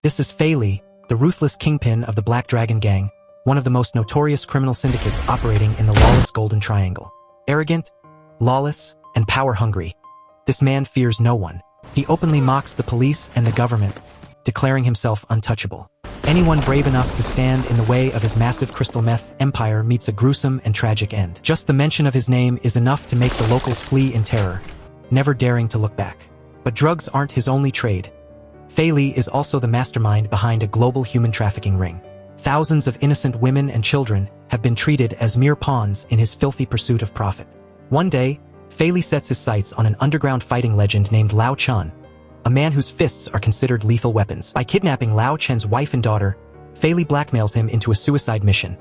This is Fei Li, the ruthless kingpin of the Black Dragon Gang, one of the most notorious criminal syndicates operating in the lawless Golden Triangle. Arrogant, lawless, and power-hungry, this man fears no one. He openly mocks the police and the government, declaring himself untouchable. Anyone brave enough to stand in the way of his massive crystal meth empire meets a gruesome and tragic end. Just the mention of his name is enough to make the locals flee in terror, never daring to look back. But drugs aren't his only trade. Fei Li is also the mastermind behind a global human trafficking ring. Thousands of innocent women and children have been treated as mere pawns in his filthy pursuit of profit. One day, Fei Li sets his sights on an underground fighting legend named Lao Chun, a man whose fists are considered lethal weapons. By kidnapping Lao Chen's wife and daughter, Fei Li blackmails him into a suicide mission.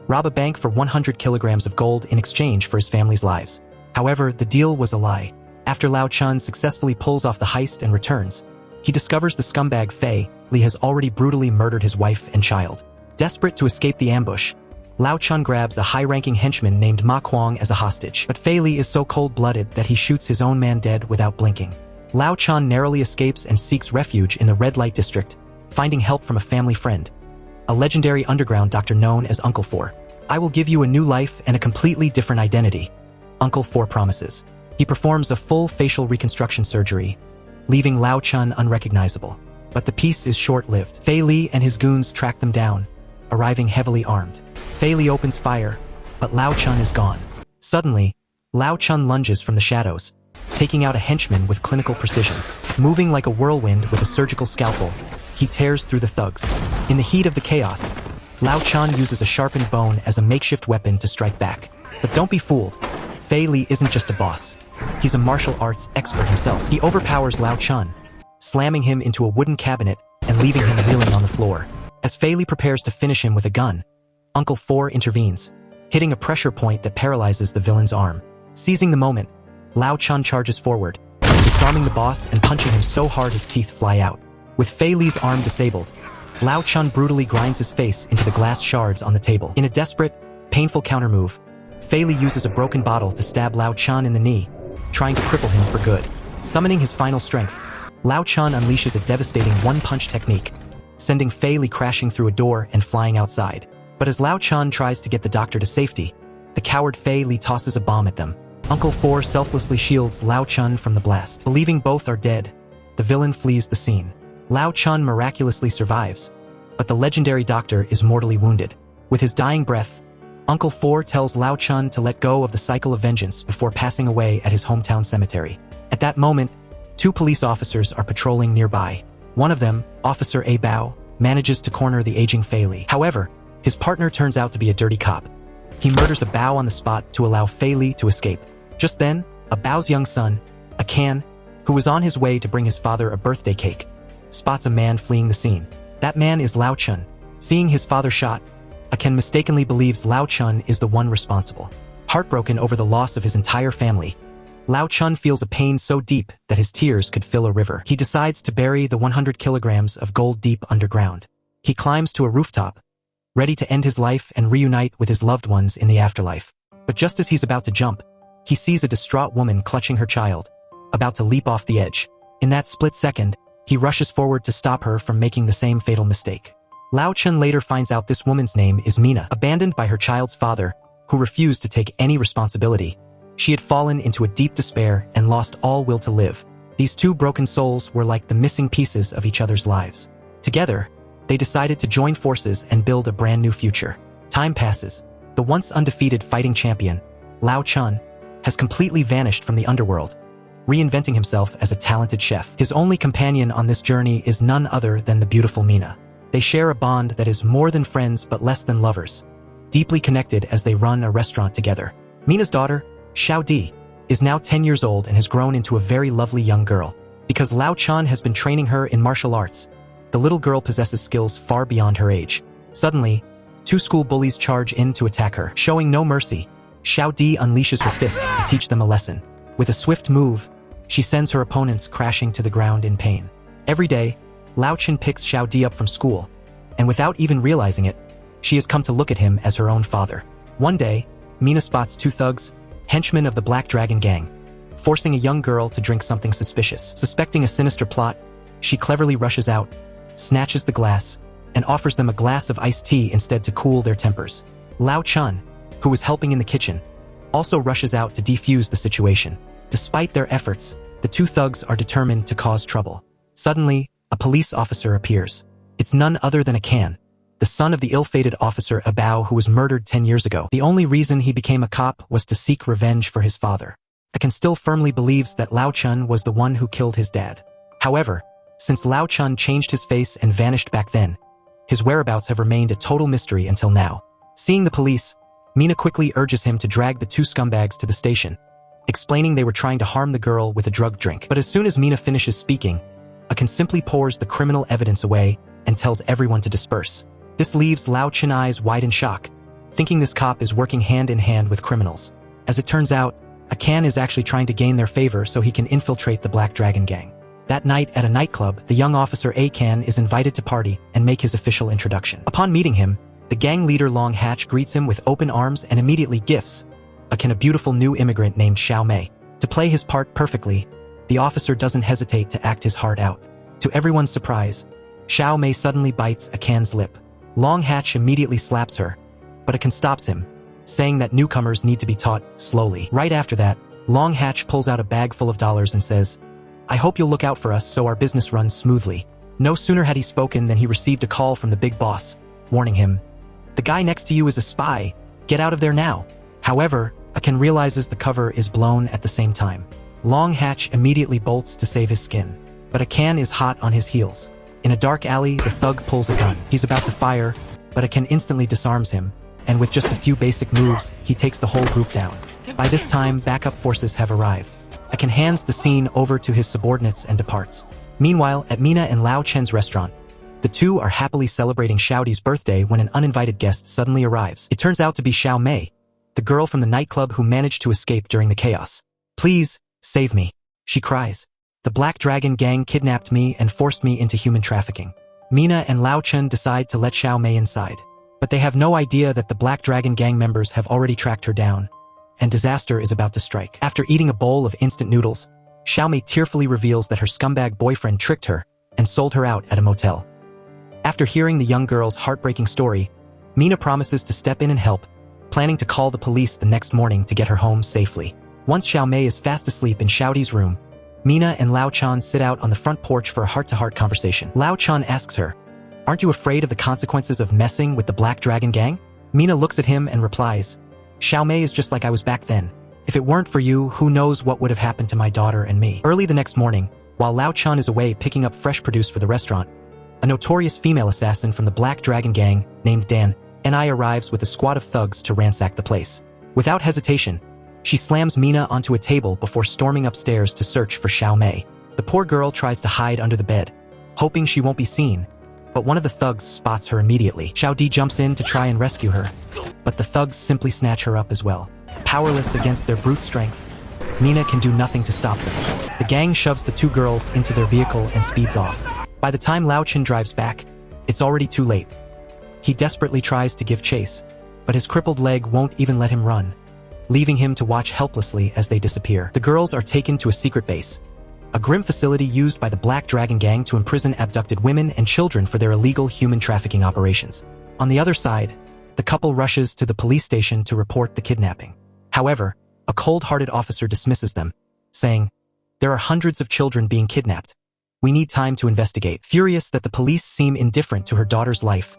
Rob a bank for 100 kilograms of gold in exchange for his family's lives. However, the deal was a lie. After Lao Chun successfully pulls off the heist and returns, he discovers the scumbag Fei Li has already brutally murdered his wife and child. Desperate to escape the ambush, Lao Chun grabs a high-ranking henchman named Ma Kuang as a hostage. But Fei Li is so cold-blooded that he shoots his own man dead without blinking. Lao Chun narrowly escapes and seeks refuge in the Red Light District, finding help from a family friend, a legendary underground doctor known as Uncle Four. "I will give you a new life and a completely different identity," Uncle Four promises. He performs a full facial reconstruction surgery, leaving Lao Chun unrecognizable. But the peace is short-lived. Fei Li and his goons track them down, arriving heavily armed. Fei Li opens fire, but Lao Chun is gone. Suddenly, Lao Chun lunges from the shadows, taking out a henchman with clinical precision. Moving like a whirlwind with a surgical scalpel, he tears through the thugs. In the heat of the chaos, Lao Chun uses a sharpened bone as a makeshift weapon to strike back. But don't be fooled, Fei Li isn't just a boss. He's a martial arts expert himself. He overpowers Lao Chun, slamming him into a wooden cabinet and leaving him reeling on the floor. As Fei Li prepares to finish him with a gun, Uncle Four intervenes, hitting a pressure point that paralyzes the villain's arm. Seizing the moment, Lao Chun charges forward, disarming the boss and punching him so hard his teeth fly out. With Fei Li's arm disabled, Lao Chun brutally grinds his face into the glass shards on the table. In a desperate, painful countermove, Fei Li uses a broken bottle to stab Lao Chun in the knee, trying to cripple him for good. Summoning his final strength, Lao Chun unleashes a devastating one-punch technique, sending Fei Li crashing through a door and flying outside. But as Lao Chun tries to get the doctor to safety, the coward Fei Li tosses a bomb at them. Uncle Four selflessly shields Lao Chun from the blast. Believing both are dead, the villain flees the scene. Lao Chun miraculously survives, but the legendary doctor is mortally wounded. With his dying breath, Uncle Four tells Lao Chun to let go of the cycle of vengeance before passing away at his hometown cemetery. At that moment, two police officers are patrolling nearby. One of them, Officer A Bao, manages to corner the aging Fei Li. However, his partner turns out to be a dirty cop. He murders a Bao on the spot to allow Fei Li to escape. Just then, a Bao's young son, a Can, who was on his way to bring his father a birthday cake, spots a man fleeing the scene. That man is Lao Chun. Seeing his father shot, a Can mistakenly believes Lao Chun is the one responsible. Heartbroken over the loss of his entire family, Lao Chun feels a pain so deep that his tears could fill a river. He decides to bury the 100 kilograms of gold deep underground. He climbs to a rooftop, ready to end his life and reunite with his loved ones in the afterlife. But just as he's about to jump, he sees a distraught woman clutching her child, about to leap off the edge. In that split second, he rushes forward to stop her from making the same fatal mistake. Lao Chun later finds out this woman's name is Mina. Abandoned by her child's father, who refused to take any responsibility, she had fallen into a deep despair and lost all will to live. These two broken souls were like the missing pieces of each other's lives. Together, they decided to join forces and build a brand new future. Time passes. The once undefeated fighting champion, Lao Chun, has completely vanished from the underworld, reinventing himself as a talented chef. His only companion on this journey is none other than the beautiful Mina. They share a bond that is more than friends but less than lovers, deeply connected as they run a restaurant together. Mina's daughter, Xiao Di, is now 10 years old and has grown into a very lovely young girl. Because Lao Chun has been training her in martial arts, the little girl possesses skills far beyond her age. Suddenly, two school bullies charge in to attack her. Showing no mercy, Xiao Di unleashes her fists to teach them a lesson. With a swift move, she sends her opponents crashing to the ground in pain. Every day, Lao Chun picks Xiao Di up from school, and without even realizing it, she has come to look at him as her own father. One day, Mina spots two thugs, henchmen of the Black Dragon Gang, forcing a young girl to drink something suspicious. Suspecting a sinister plot, she cleverly rushes out, snatches the glass, and offers them a glass of iced tea instead to cool their tempers. Lao Chun, who was helping in the kitchen, also rushes out to defuse the situation. Despite their efforts, the two thugs are determined to cause trouble. Suddenly, a police officer appears. It's none other than Akan, the son of the ill-fated officer Abao who was murdered 10 years ago. The only reason he became a cop was to seek revenge for his father. Akan still firmly believes that Lao Chun was the one who killed his dad. However, since Lao Chun changed his face and vanished back then, his whereabouts have remained a total mystery until now. Seeing the police, Mina quickly urges him to drag the two scumbags to the station, explaining they were trying to harm the girl with a drug drink. But as soon as Mina finishes speaking, Akan simply pours the criminal evidence away and tells everyone to disperse. This leaves Lao Chun eyes wide in shock, thinking this cop is working hand in hand with criminals. As it turns out, Akan is actually trying to gain their favor so he can infiltrate the Black Dragon gang. That night at a nightclub, the young officer Akan is invited to party and make his official introduction. Upon meeting him, the gang leader Long Hatch greets him with open arms and immediately gifts Akan a beautiful new immigrant named Xiao Mei. To play his part perfectly, the officer doesn't hesitate to act his heart out. To everyone's surprise, Xiao Mei suddenly bites Akan's lip. Long Hatch immediately slaps her, but Akan stops him, saying that newcomers need to be taught slowly. Right after that, Long Hatch pulls out a bag full of dollars and says, "I hope you'll look out for us so our business runs smoothly." No sooner had he spoken than he received a call from the big boss, warning him, "The guy next to you is a spy. Get out of there now." However, Akan realizes the cover is blown at the same time. Long Hatch immediately bolts to save his skin, but Akan is hot on his heels. In a dark alley, the thug pulls a gun. He's about to fire, but Akan instantly disarms him, and with just a few basic moves, he takes the whole group down. By this time, backup forces have arrived. Akan hands the scene over to his subordinates and departs. Meanwhile, at Mina and Lao Chen's restaurant, the two are happily celebrating Xiaodi's birthday when an uninvited guest suddenly arrives. It turns out to be Xiao Mei, the girl from the nightclub who managed to escape during the chaos. "Please, save me," she cries. "The Black Dragon gang kidnapped me and forced me into human trafficking." Mina and Lao Chen decide to let Xiao Mei inside, but they have no idea that the Black Dragon gang members have already tracked her down, and disaster is about to strike. After eating a bowl of instant noodles, Xiao Mei tearfully reveals that her scumbag boyfriend tricked her and sold her out at a motel. After hearing the young girl's heartbreaking story, Mina promises to step in and help, planning to call the police the next morning to get her home safely. Once Xiao Mei is fast asleep in Xiaodi's room, Mina and Lao Chan sit out on the front porch for a heart-to-heart conversation. Lao Chan asks her, "Aren't you afraid of the consequences of messing with the Black Dragon gang?" Mina looks at him and replies, "Xiao Mei is just like I was back then. If it weren't for you, who knows what would have happened to my daughter and me." Early the next morning, while Lao Chan is away picking up fresh produce for the restaurant, a notorious female assassin from the Black Dragon gang named Dan Ni arrives with a squad of thugs to ransack the place. Without hesitation, she slams Mina onto a table before storming upstairs to search for Xiao Mei. The poor girl tries to hide under the bed, hoping she won't be seen, but one of the thugs spots her immediately. Xiao Di jumps in to try and rescue her, but the thugs simply snatch her up as well. Powerless against their brute strength, Mina can do nothing to stop them. The gang shoves the two girls into their vehicle and speeds off. By the time Lao Chin drives back, it's already too late. He desperately tries to give chase, but his crippled leg won't even let him run, leaving him to watch helplessly as they disappear. The girls are taken to a secret base, a grim facility used by the Black Dragon gang to imprison abducted women and children for their illegal human trafficking operations. On the other side, the couple rushes to the police station to report the kidnapping. However, a cold-hearted officer dismisses them, saying, "There are hundreds of children being kidnapped. We need time to investigate." Furious that the police seem indifferent to her daughter's life,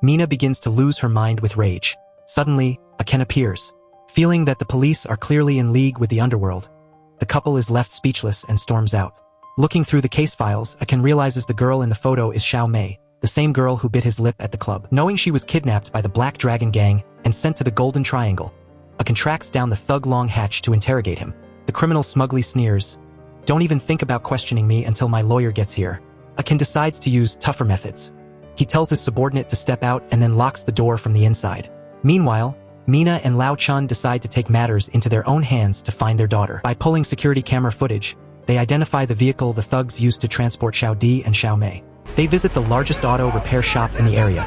Mina begins to lose her mind with rage. Suddenly, Aken appears. Feeling that the police are clearly in league with the underworld, the couple is left speechless and storms out. Looking through the case files, Aken realizes the girl in the photo is Xiao Mei, the same girl who bit his lip at the club. Knowing she was kidnapped by the Black Dragon gang and sent to the Golden Triangle, Aken tracks down the thug Long Hatch to interrogate him. The criminal smugly sneers, "Don't even think about questioning me until my lawyer gets here." Aken decides to use tougher methods. He tells his subordinate to step out and then locks the door from the inside. Meanwhile, Mina and Lao Chan decide to take matters into their own hands to find their daughter. By pulling security camera footage, they identify the vehicle the thugs used to transport Xiao Di and Xiao Mei. They visit the largest auto repair shop in the area,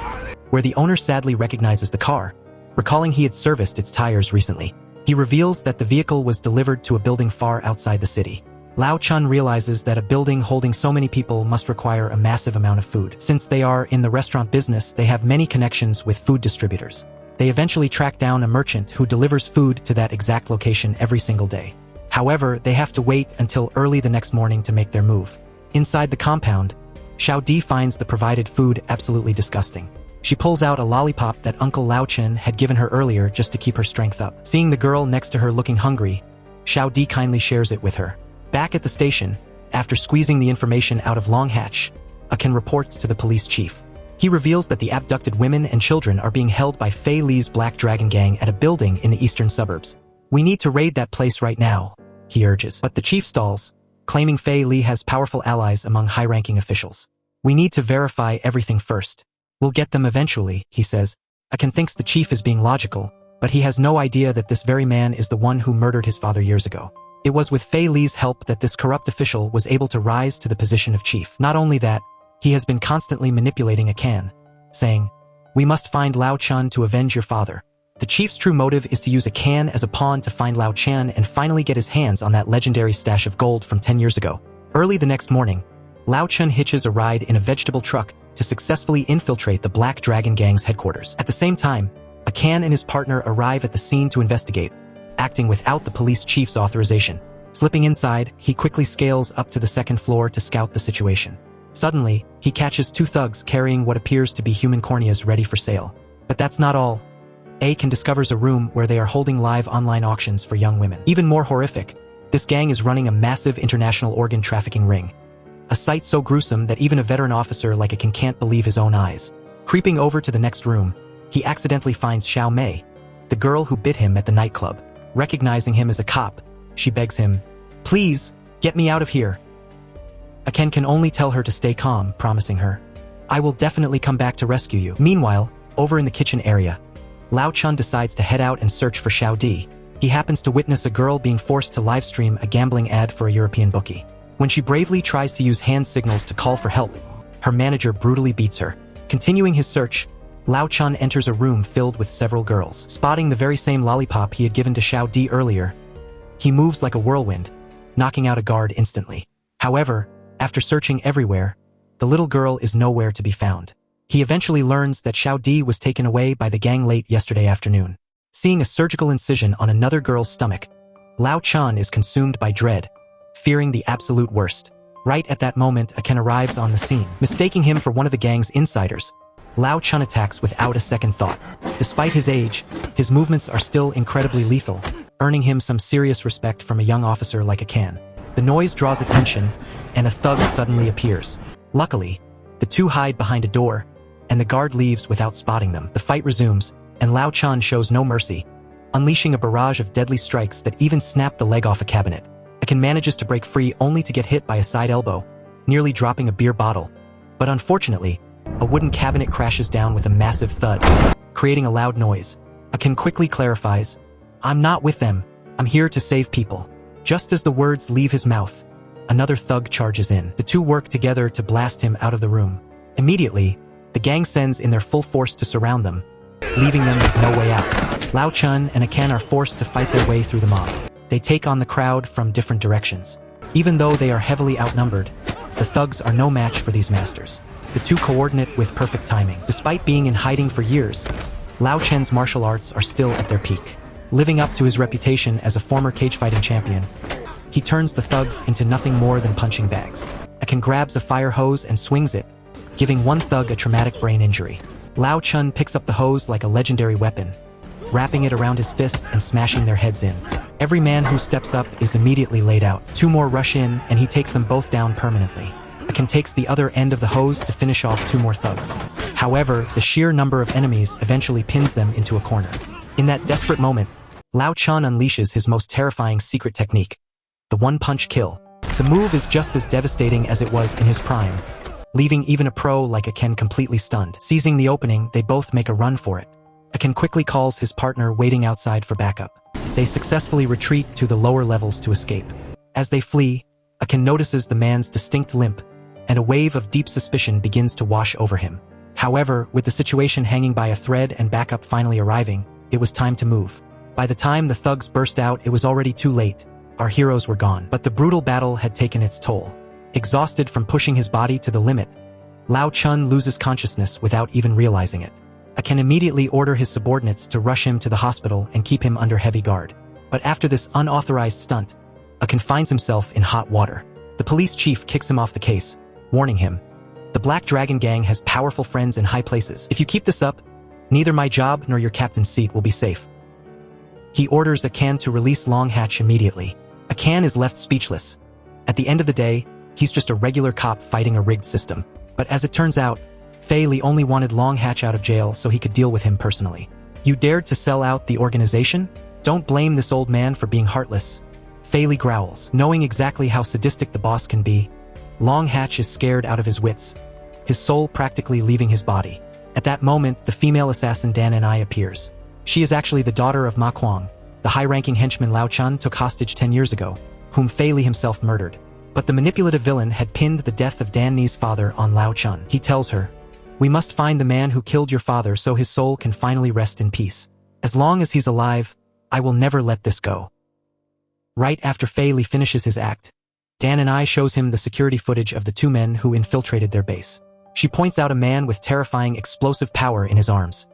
where the owner sadly recognizes the car, recalling he had serviced its tires recently. He reveals that the vehicle was delivered to a building far outside the city. Lao Chun realizes that a building holding so many people must require a massive amount of food. Since they are in the restaurant business, they have many connections with food distributors. They eventually track down a merchant who delivers food to that exact location every single day. However, they have to wait until early the next morning to make their move. Inside the compound, Xiao Di finds the provided food absolutely disgusting. She pulls out a lollipop that Uncle Lao Chen had given her earlier just to keep her strength up. Seeing the girl next to her looking hungry, Xiao Di kindly shares it with her. Back at the station, after squeezing the information out of Long Hatch, Akin reports to the police chief. He reveals that the abducted women and children are being held by Fei Li's Black Dragon Gang at a building in the eastern suburbs. "We need to raid that place right now," he urges. But the chief stalls, claiming Fei Li has powerful allies among high-ranking officials. "We need to verify everything first. We'll get them eventually," he says. Akin thinks the chief is being logical, but he has no idea that this very man is the one who murdered his father years ago. It was with Fei Li's help that this corrupt official was able to rise to the position of chief. Not only that, he has been constantly manipulating Akin, saying, "We must find Lao Chun to avenge your father." The chief's true motive is to use Akin as a pawn to find Lao Chun and finally get his hands on that legendary stash of gold from 10 years ago. Early the next morning, Lao Chun hitches a ride in a vegetable truck to successfully infiltrate the Black Dragon Gang's headquarters. At the same time, Akin and his partner arrive at the scene to investigate, acting without the police chief's authorization. Slipping inside, he quickly scales up to the second floor to scout the situation. Suddenly, he catches two thugs carrying what appears to be human corneas ready for sale. But that's not all. Akin discovers a room where they are holding live online auctions for young women. Even more horrific, this gang is running a massive international organ trafficking ring. A sight so gruesome that even a veteran officer like Akin can't believe his own eyes. Creeping over to the next room, he accidentally finds Xiao Mei, the girl who bit him at the nightclub. Recognizing him as a cop, she begs him, "Please, get me out of here." Akin can only tell her to stay calm, promising her, "I will definitely come back to rescue you." Meanwhile, over in the kitchen area, Lao Chun decides to head out and search for Xiao Di. He happens to witness a girl being forced to livestream a gambling ad for a European bookie. When she bravely tries to use hand signals to call for help, her manager brutally beats her. Continuing his search, Lao Chun enters a room filled with several girls. Spotting the very same lollipop he had given to Xiao Di earlier, he moves like a whirlwind, knocking out a guard instantly. However, after searching everywhere, the little girl is nowhere to be found. He eventually learns that Xiao Di was taken away by the gang late yesterday afternoon. Seeing a surgical incision on another girl's stomach, Lao Chun is consumed by dread, fearing the absolute worst. Right at that moment, Akin arrives on the scene. Mistaking him for one of the gang's insiders, Lao Chun attacks without a second thought. Despite his age, his movements are still incredibly lethal, earning him some serious respect from a young officer like Akin. The noise draws attention, and a thug suddenly appears. Luckily, the two hide behind a door, and the guard leaves without spotting them. The fight resumes, and Lao Chun shows no mercy, unleashing a barrage of deadly strikes that even snap the leg off a cabinet. Akin manages to break free only to get hit by a side elbow, nearly dropping a beer bottle. But unfortunately, a wooden cabinet crashes down with a massive thud, creating a loud noise. Akin quickly clarifies, "I'm not with them. I'm here to save people." Just as the words leave his mouth, another thug charges in. The two work together to blast him out of the room. Immediately, the gang sends in their full force to surround them, leaving them with no way out. Lao Chun and Akin are forced to fight their way through the mob. They take on the crowd from different directions. Even though they are heavily outnumbered, the thugs are no match for these masters. The two coordinate with perfect timing. Despite being in hiding for years, Lao Chen's martial arts are still at their peak. Living up to his reputation as a former cage fighting champion, he turns the thugs into nothing more than punching bags. Akin grabs a fire hose and swings it, giving one thug a traumatic brain injury. Lao Chun picks up the hose like a legendary weapon, wrapping it around his fist and smashing their heads in. Every man who steps up is immediately laid out. Two more rush in, and he takes them both down permanently. Akin takes the other end of the hose to finish off two more thugs. However, the sheer number of enemies eventually pins them into a corner. In that desperate moment, Lao Chun unleashes his most terrifying secret technique, the one-punch kill. The move is just as devastating as it was in his prime, leaving even a pro like Akin completely stunned. Seizing the opening, they both make a run for it. Akin quickly calls his partner waiting outside for backup. They successfully retreat to the lower levels to escape. As they flee, Akin notices the man's distinct limp, and a wave of deep suspicion begins to wash over him. However, with the situation hanging by a thread and backup finally arriving, it was time to move. By the time the thugs burst out, it was already too late. our heroes were gone. But the brutal battle had taken its toll. Exhausted from pushing his body to the limit, Lao Chun loses consciousness without even realizing it. Can immediately order his subordinates to rush him to the hospital and keep him under heavy guard. But after this unauthorized stunt, Akin finds himself in hot water. The police chief kicks him off the case, warning him, "The Black Dragon Gang has powerful friends in high places. If you keep this up, neither my job nor your captain's seat will be safe." He orders Akin to release Long Hatch immediately. Akin is left speechless. At the end of the day, he's just a regular cop fighting a rigged system. But as it turns out, Fei Li only wanted Long Hatch out of jail so he could deal with him personally. "You dared to sell out the organization? Don't blame this old man for being heartless." Fei Li growls. Knowing exactly how sadistic the boss can be, Long Hatch is scared out of his wits, his soul practically leaving his body. At that moment, the female assassin Dan and I appears. She is actually the daughter of Ma Kuang, the high-ranking henchman Lao Chun took hostage 10 years ago, whom Fei Li himself murdered. But the manipulative villain had pinned the death of Dan Ni's father on Lao Chun. He tells her, "We must find the man who killed your father so his soul can finally rest in peace. As long as he's alive, I will never let this go." Right after Fei Li finishes his act, Dan and I shows him the security footage of the two men who infiltrated their base. She points out a man with terrifying explosive power in his arms.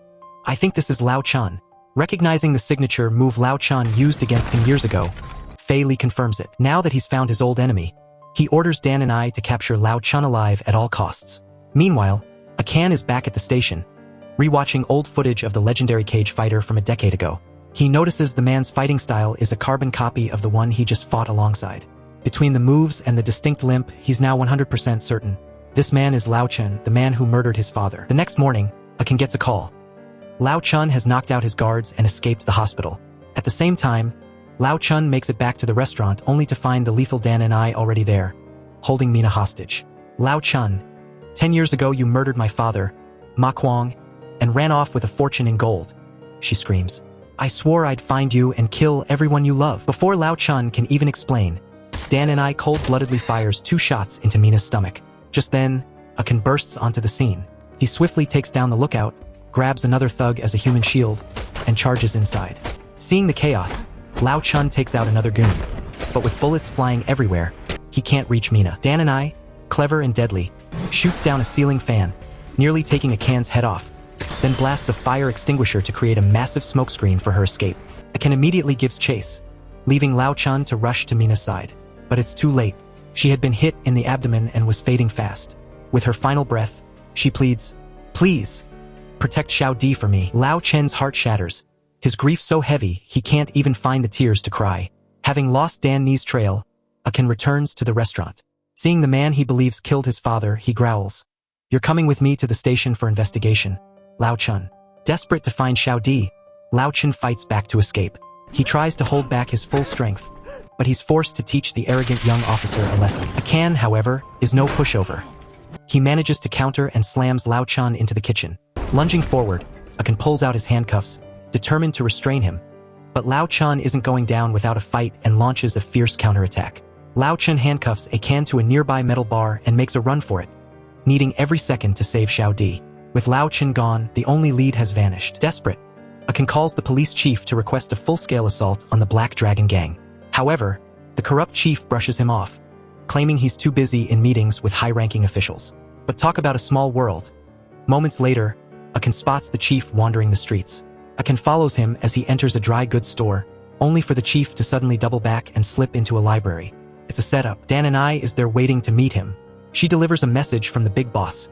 "I think this is Lao Chun." Recognizing the signature move Lao Chun used against him years ago, Fei Li confirms it. Now that he's found his old enemy, he orders Dan and I to capture Lao Chun alive at all costs. Meanwhile, Akin is back at the station, rewatching old footage of the legendary cage fighter from a decade ago. He notices the man's fighting style is a carbon copy of the one he just fought alongside. Between the moves and the distinct limp, he's now 100% certain. This man is Lao Chun, the man who murdered his father. The next morning, Akin gets a call. Lao Chun has knocked out his guards and escaped the hospital. At the same time, Lao Chun makes it back to the restaurant only to find the lethal Dan and I already there, holding Mina hostage. "Lao Chun, 10 years ago you murdered my father, Ma Kuang, and ran off with a fortune in gold," she screams. "I swore I'd find you and kill everyone you love." Before Lao Chun can even explain, Dan and I cold-bloodedly fires 2 shots into Mina's stomach. Just then, Akin bursts onto the scene. He swiftly takes down the lookout, grabs another thug as a human shield, and charges inside. Seeing the chaos, Lao Chun takes out another goon. But with bullets flying everywhere, he can't reach Mina. Dan and I, clever and deadly, shoots down a ceiling fan, nearly taking Akin's head off, then blasts a fire extinguisher to create a massive smokescreen for her escape. Akin immediately gives chase, leaving Lao Chun to rush to Mina's side. But it's too late. She had been hit in the abdomen and was fading fast. With her final breath, she pleads, "Please, protect Xiao Di for me." Lao Chen's heart shatters, his grief so heavy he can't even find the tears to cry. Having lost Dan Ni's trail, Akin returns to the restaurant. Seeing the man he believes killed his father, he growls, "You're coming with me to the station for investigation, Lao Chun." Desperate to find Xiao Di, Lao Chun fights back to escape. He tries to hold back his full strength, but he's forced to teach the arrogant young officer a lesson. Akin, however, is no pushover. He manages to counter and slams Lao Chun into the kitchen. Lunging forward, Akin pulls out his handcuffs, determined to restrain him. But Lao Chun isn't going down without a fight and launches a fierce counterattack. Lao Chun handcuffs Akin to a nearby metal bar and makes a run for it, needing every second to save Xiao Di. With Lao Chun gone, the only lead has vanished. Desperate, Akin calls the police chief to request a full-scale assault on the Black Dragon Gang. However, the corrupt chief brushes him off, claiming he's too busy in meetings with high-ranking officials. But talk about a small world. Moments later, Akin spots the chief wandering the streets. Akin follows him as he enters a dry goods store, only for the chief to suddenly double back and slip into a library. It's a setup. Dan and I is there waiting to meet him. She delivers a message from the big boss.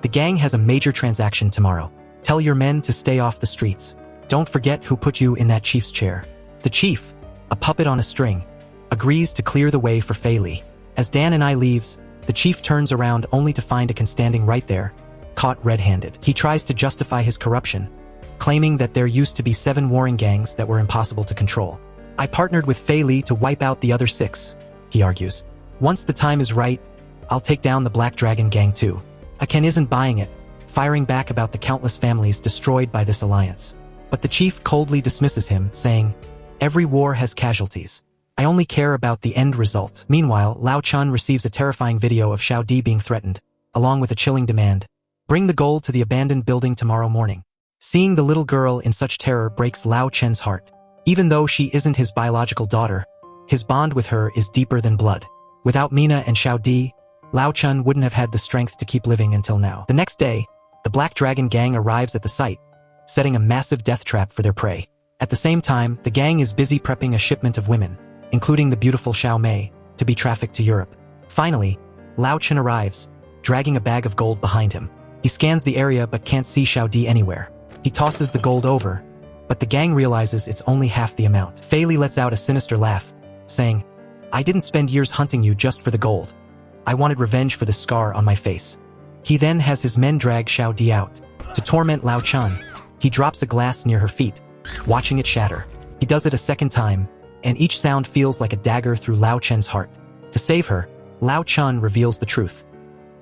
"The gang has a major transaction tomorrow. Tell your men to stay off the streets. Don't forget who put you in that chief's chair." The chief, a puppet on a string, agrees to clear the way for Fei Li. As Dan and I leaves, the chief turns around only to find Akin standing right there, caught red-handed. He tries to justify his corruption, claiming that there used to be 7 warring gangs that were impossible to control. "I partnered with Fei Li to wipe out the other 6, he argues. "Once the time is right, I'll take down the Black Dragon Gang too." Akin isn't buying it, firing back about the countless families destroyed by this alliance. But the chief coldly dismisses him, saying, "Every war has casualties. I only care about the end result." Meanwhile, Lao Chun receives a terrifying video of Xiao Di being threatened, along with a chilling demand. "Bring the gold to the abandoned building tomorrow morning." Seeing the little girl in such terror breaks Lao Chen's heart. Even though she isn't his biological daughter, His bond with her is deeper than blood. Without Mina and Xiao Di, Lao Chun wouldn't have had the strength to keep living until now. The next day, the Black Dragon gang arrives at the site, setting a massive death trap for their prey. At the same time, the gang is busy prepping a shipment of women, including the beautiful Xiao Mei, to be trafficked to Europe. Finally, Lao Chun arrives, dragging a bag of gold behind him. He scans the area but can't see Xiao Di anywhere. He tosses the gold over, but the gang realizes it's only half the amount. Fei Li lets out a sinister laugh, saying, "I didn't spend years hunting you just for the gold. I wanted revenge for the scar on my face." He then has his men drag Xiao Di out. To torment Lao Chun, he drops a glass near her feet, watching it shatter. He does it a second time, and each sound feels like a dagger through Lao Chun's heart. To save her, Lao Chun reveals the truth.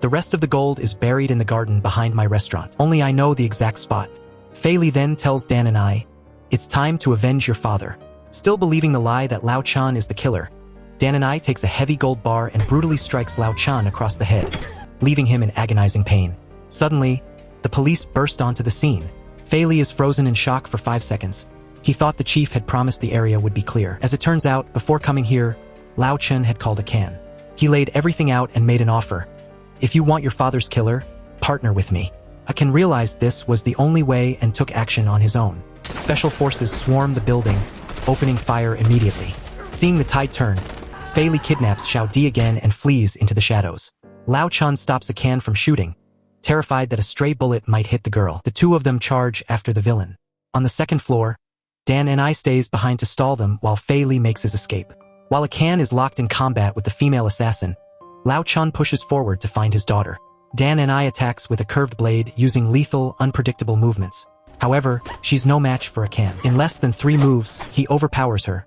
"The rest of the gold is buried in the garden behind my restaurant. Only I know the exact spot." Fei Li then tells Dan and I, "It's time to avenge your father." Still believing the lie that Lao Chun is the killer, Dan and I takes a heavy gold bar and brutally strikes Lao Chun across the head, leaving him in agonizing pain. Suddenly, the police burst onto the scene. Fei Li is frozen in shock for 5 seconds. He thought the chief had promised the area would be clear. As it turns out, before coming here, Lao Chun had called a can. He laid everything out and made an offer. "If you want your father's killer, partner with me." Akin realized this was the only way and took action on his own. Special forces swarmed the building, opening fire immediately. Seeing the tide turn, Fei Li kidnaps Xiao Di again and flees into the shadows. Lao Chun stops Akin from shooting, terrified that a stray bullet might hit the girl. The two of them charge after the villain. On the second floor, Dan and I stays behind to stall them while Fei Li makes his escape. While Akin is locked in combat with the female assassin, Lao Chun pushes forward to find his daughter. Dan and I attacks with a curved blade using lethal, unpredictable movements. However, she's no match for Akin. In less than 3 moves, he overpowers her,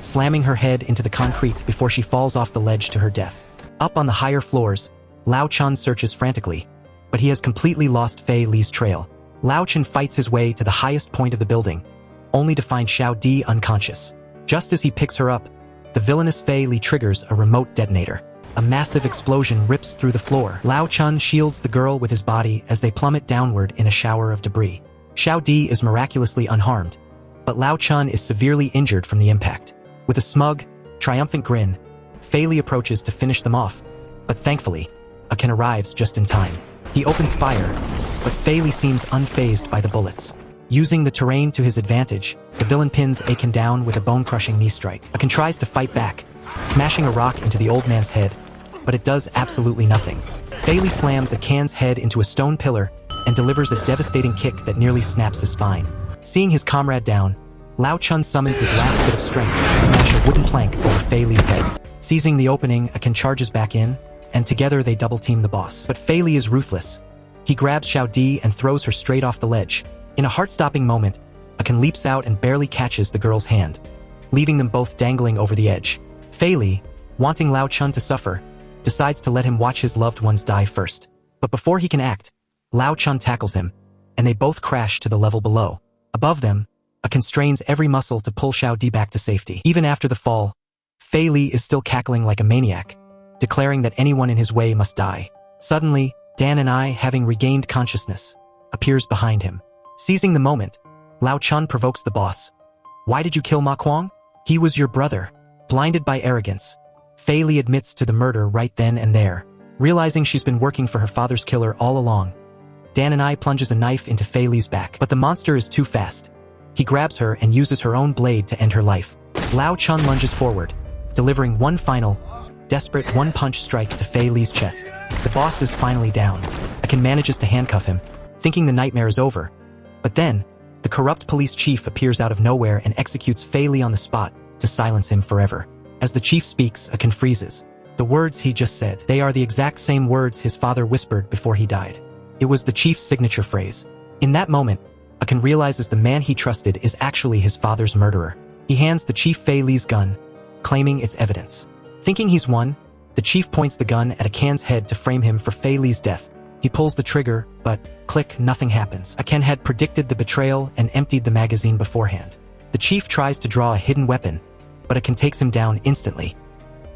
slamming her head into the concrete before she falls off the ledge to her death. Up on the higher floors, Lao Chun searches frantically, but he has completely lost Fei Li's trail. Lao Chun fights his way to the highest point of the building, only to find Xiao Di unconscious. Just as he picks her up, the villainous Fei Li triggers a remote detonator. A massive explosion rips through the floor. Lao Chun shields the girl with his body as they plummet downward in a shower of debris. Xiao Di is miraculously unharmed, but Lao Chun is severely injured from the impact. With a smug, triumphant grin, Fei Li approaches to finish them off, but thankfully, Akin arrives just in time. He opens fire, but Fei Li seems unfazed by the bullets. Using the terrain to his advantage, the villain pins Akin down with a bone-crushing knee strike. Akin tries to fight back, smashing a rock into the old man's head, but it does absolutely nothing. Fei Li slams Akin's head into a stone pillar and delivers a devastating kick that nearly snaps his spine. Seeing his comrade down, Lao Chun summons his last bit of strength to smash a wooden plank over Fei Li's head. Seizing the opening, Akin charges back in, and together they double-team the boss. But Fei Li is ruthless. He grabs Xiao Di and throws her straight off the ledge. In a heart-stopping moment, Akin leaps out and barely catches the girl's hand, leaving them both dangling over the edge. Fei Li, wanting Lao Chun to suffer, decides to let him watch his loved ones die first. But before he can act, Lao Chun tackles him, and they both crash to the level below. Above them, Akin strains every muscle to pull Xiao Di back to safety. Even after the fall, Fei Li is still cackling like a maniac, declaring that anyone in his way must die. Suddenly, Dan and I, having regained consciousness, appears behind him. Seizing the moment, Lao Chun provokes the boss. "Why did you kill Ma Kuang? He was your brother." Blinded by arrogance, Fei Li admits to the murder right then and there. Realizing she's been working for her father's killer all along, Dan and I plunges a knife into Fei Li's back. But the monster is too fast. He grabs her and uses her own blade to end her life. Lao Chun lunges forward, delivering one final, desperate one-punch strike to Fei Li's chest. The boss is finally down. Akin manages to handcuff him, thinking the nightmare is over. But then, the corrupt police chief appears out of nowhere and executes Fei Li on the spot to silence him forever. As the chief speaks, Akin freezes. The words he just said, they are the exact same words his father whispered before he died. It was the chief's signature phrase. In that moment, Akin realizes the man he trusted is actually his father's murderer. He hands the chief Fei Li's gun, claiming it's evidence. Thinking he's won, the chief points the gun at Akin's head to frame him for Fei Li's death. He pulls the trigger, but, click, nothing happens. Akin had predicted the betrayal and emptied the magazine beforehand. The chief tries to draw a hidden weapon, but Akin takes him down instantly.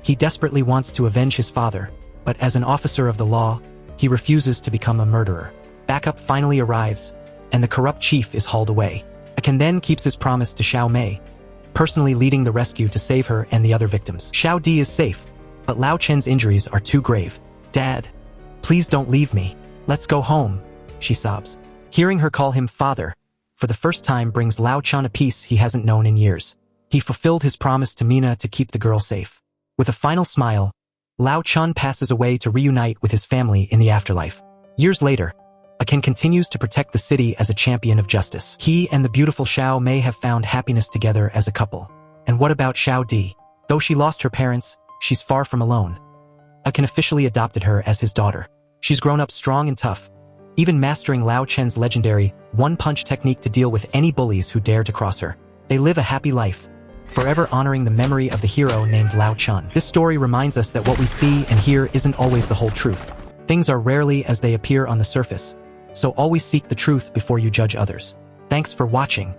He desperately wants to avenge his father, but as an officer of the law, he refuses to become a murderer. Backup finally arrives, and the corrupt chief is hauled away. Akin then keeps his promise to Xiao Mei, personally leading the rescue to save her and the other victims. Xiao Di is safe, but Lao Chen's injuries are too grave. "Dad, please don't leave me. Let's go home," she sobs. Hearing her call him father, for the first time brings Lao Chen a peace he hasn't known in years. He fulfilled his promise to Mina to keep the girl safe. With a final smile, Lao Chen passes away to reunite with his family in the afterlife. Years later, Akin continues to protect the city as a champion of justice. He and the beautiful Xiao Mei have found happiness together as a couple. And what about Xiao Di? Though she lost her parents, she's far from alone. Akin officially adopted her as his daughter. She's grown up strong and tough, even mastering Lao Chen's legendary one-punch technique to deal with any bullies who dare to cross her. They live a happy life, forever honoring the memory of the hero named Lao Chen. This story reminds us that what we see and hear isn't always the whole truth. Things are rarely as they appear on the surface, so always seek the truth before you judge others. Thanks for watching.